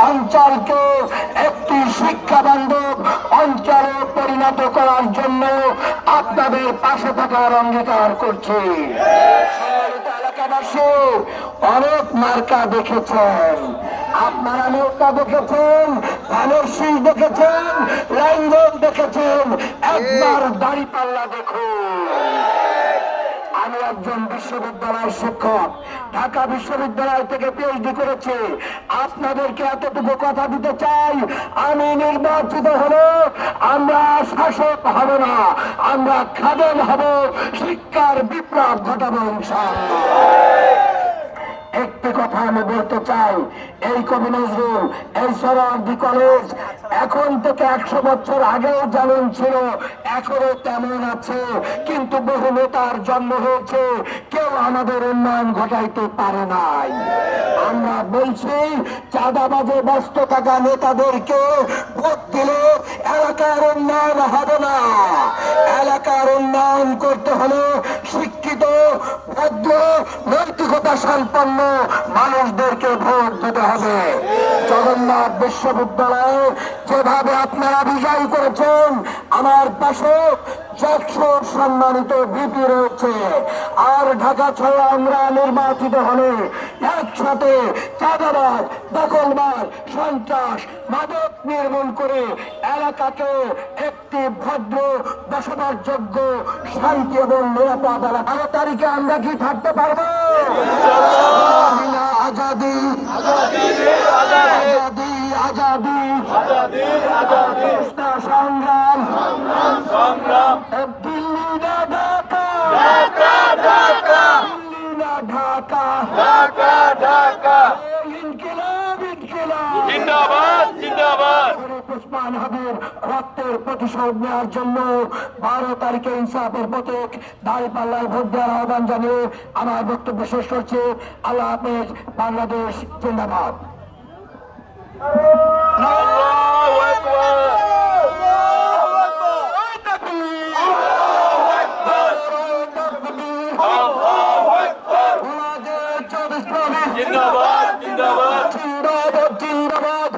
অঞ্চলকে একটি শিক্ষা বান্ধব অঞ্চলে পরিণত করার জন্য আপনাদের পাশে থাকার অঙ্গীকার করছি। এলাকাবাসী অনেক মার্কা দেখেছেন, আপনারা নৌকা দেখেছেন, ধানের শীষ দেখেছেন, লাইনগঞ্জ দেখেছেন, একবার দাঁড়িপাল্লা দেখুন। আমি একজন বিশ্ববিদ্যালয়ের শিক্ষক, ঢাকা বিশ্ববিদ্যালয় থেকে পিএইচডি করেছি। আপনাদেরকে এতটুকু কথা দিতে চাই, আমি নির্বাচিত হলে আমরা শাসক হব না, আমরা খাদেম হব, শিক্ষার বিপ্লব ঘটাবো ইনশাআল্লাহ। একটি কথা আমি বলতে চাই, এই কবি নজরুল, এই সোহরাওয়ার্দী কলেজ এখন থেকে 100 বছর আগেও যেমন ছিল এখনো তেমন আছে, কিন্তু বহু নেতার জন্ম হয়েছে, কেউ আমাদের উন্নয়ন ঘটাইতে পারে নাই। আমরা বলছি চাঁদাবাজে ব্যস্ত থাকা নেতাদেরকে ভোট দিলে এলাকার উন্নয়ন হবে না। এলাকার উন্নয়ন করতে হলে শিক্ষিত, ভদ্র, নৈতিকতা সম্পন্ন মানুষদেরকে ভোট দিতে হবে। জগন্নাথ বিশ্ববিদ্যালয়ে যেভাবে আপনারা বিজয়ী করেছেন, আমার পাশে 100 সম্মানিত ভিপি রয়েছে। আর ঢাকা 6 আমরা নির্বাচিত হলে একসাথে চাঁদাবাজ, দখলবাজ, সন্ত্রাস, মাদক নির্মূল করে এলাকাকে একটি ভদ্র, বসবাসযোগ্য, শান্তি এবং নিরাপদ এলাকা। 12 তারিখে আমরা কি থাকতে পারবো? আজাদি আজাদি আজাদি আজাদি সংগ্রাম সংগ্রাম। দিল্লি না ঢাকা, দিল্লি না ঢাকা, ঢাকা ইনকিলাব ইনকিলাব জিন্দাবাদ জিন্দাবাদ। ওসমান হাবিব রক্তের প্রতিশোধ নেওয়ার জন্য 12 তারিখে ইনসাফের প্রতীক দাঁড়িপাল্লায় ভোট দেওয়ার আহ্বান জানিয়ে আমার বক্তব্য শেষ করছি। আল্লাহ হাফেজ। বাংলাদেশ জিন্দাবাদ। জিন্দাবাদ জিন্দাবাদ জিন্দাবাদ জিন্দাবাদ।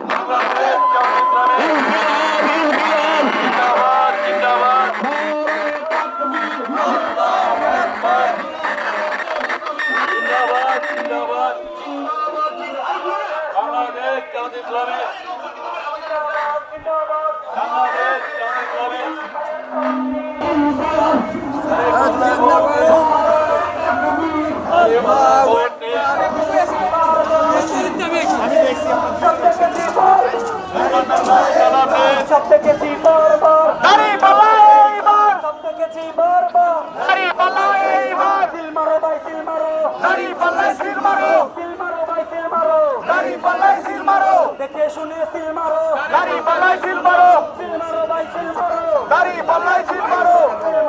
দেখে শুনে সিল মারো, দাড়ি পাল্লাই সিল মারো, সিল মারো ভাই সিল মারো, দাড়ি পাল্লাই সিল মারো।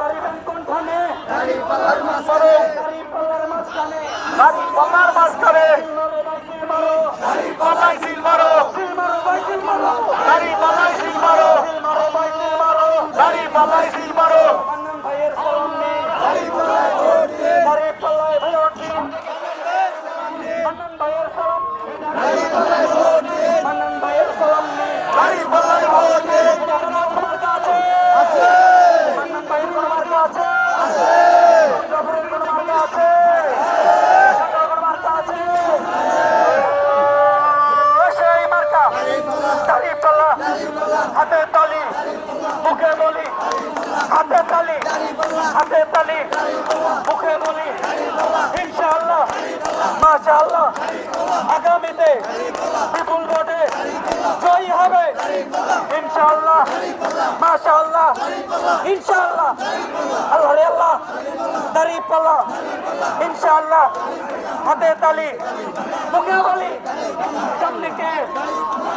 মারিবেন কোনখানে? দাড়ি পাল্লার মাঝখানে, দাড়ি পাল্লার মাঝখানে, দাড়ি পাল্লার মাঝখানে। সিল মারো, দাড়ি পাল্লাই সিল মারো, সিল মারো ভাই সিল মারো, দাড়ি পাল্লাই সিল মারো, সিল মারো ভাই সিল মারো, দাড়ি পাল্লাই সিল মারো। মান্নান ভাইয়ের সালাম নিন, দাড়ি পাল্লাই ভোট দিন, দাড়ি পাল্লাই ভোট দিন। মান্নান ভাইয়ের সালাম, দাড়ি পাল্লাই ভোট দিন, মান্নান ভাইয়ের সালাম নিন, দাড়ি পাল্লাই ভোট দিন। আমার কাছে আছে, মান্নান ভাইয়ের কোনো মার্কা আছে, আছে জাফরের কোনো মার্কা আছে, ঢাকার কোনো মার্কা আছে, সেই মার্কা দাড়ি পাল্লা। হাতে তালি, মুখে বলি, হাতে তালি, হাতে তালি, মুখে বলি ইনশাআল্লাহ মাশাআল্লাহ আগামীতে বিপুল ভোটে জয়ী হবে ইনশাআল্লাহ মাশাআল্লাহ ইনশাআল্লাহ। আল্লাহ রে আল্লাহ, দাঁড়িপাল্লা ইনশাআল্লাহ। হাতে তালি, মুখে বলি, সামনে কে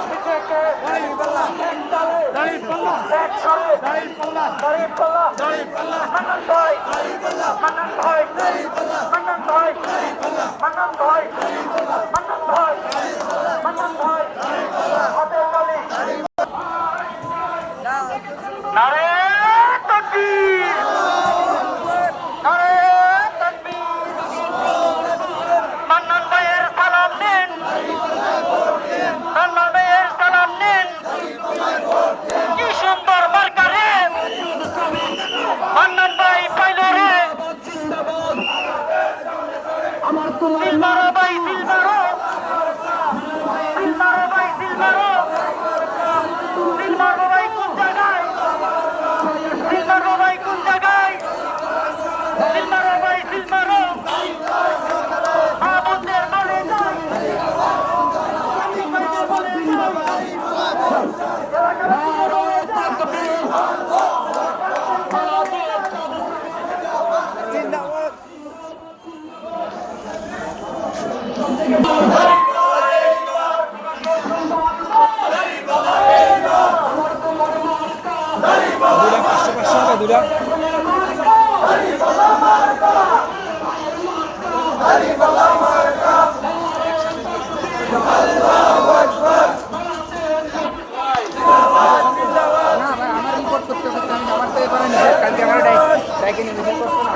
পিছে কে, দাঁড়িপাল্লা এক তালে, দাঁড়িপাল্লা এক সরে, দাঁড়িপাল্লা দাঁড়িপাল্লা দাঁড়িপাল্লা। মান্নান ভাই, দাঁড়িপাল্লা মান্নান ভাই, দাঁড়িপাল্লা মান্নান ভাই, দাঁড়িপাল্লা মান্নান ভাই, মান্নান ভাই, মান্নান ভাই। হাতে তালি। নারে তাকবীর, নারে তাকবীর। মান্নান ভাইয়ের সালাম দিন, মান্নান ভাইয়ের দুইটা আমার রিপোর্ট করতে করতে আমি আমার তো এবারে নিষেধ কালকে আমার ডাইকে নিয়ে মিটিং করছো না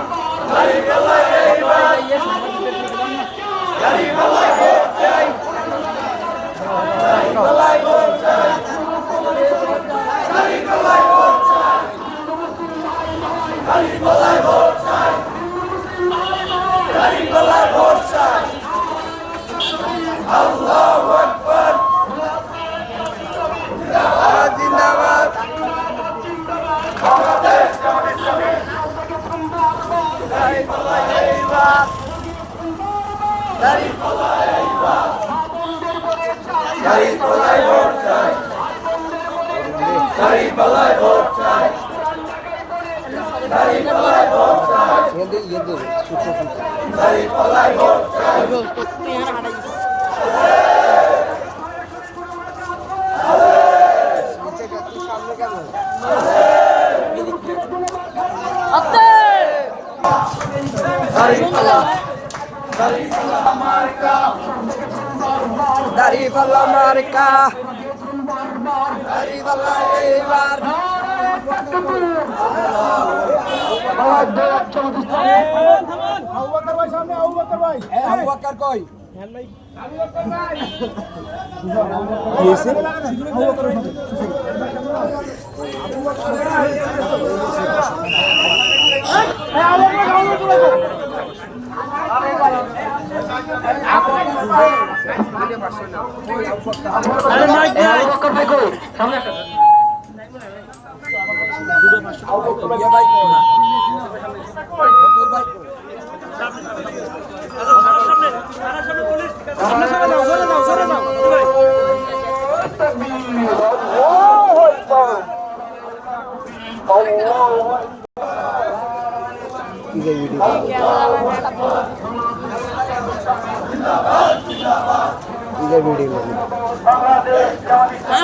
দাড়িপাল্লা মার্কা দাড়িপাল্লা এইবার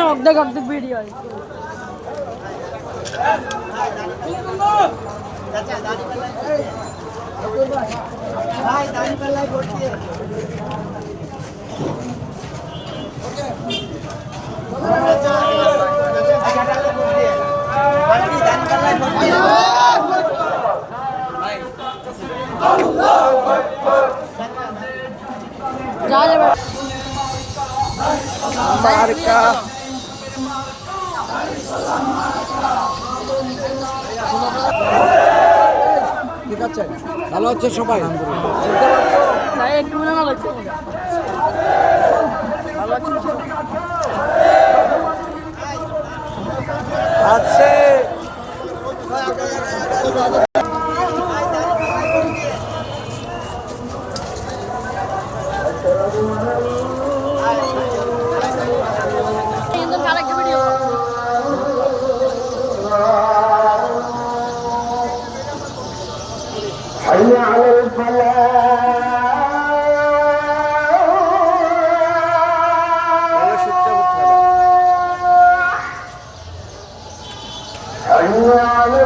অর্ধেক অর্ধেক ভিডিও যা যাবে মার্কা ঠিক আছে ভালো হচ্ছে সবাই তাই একটু মনে ভালো লাগছে আছে আরেকটা ভিডিও حي على الفلاح حي على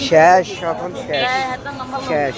শেষ এখন শেষ শেষ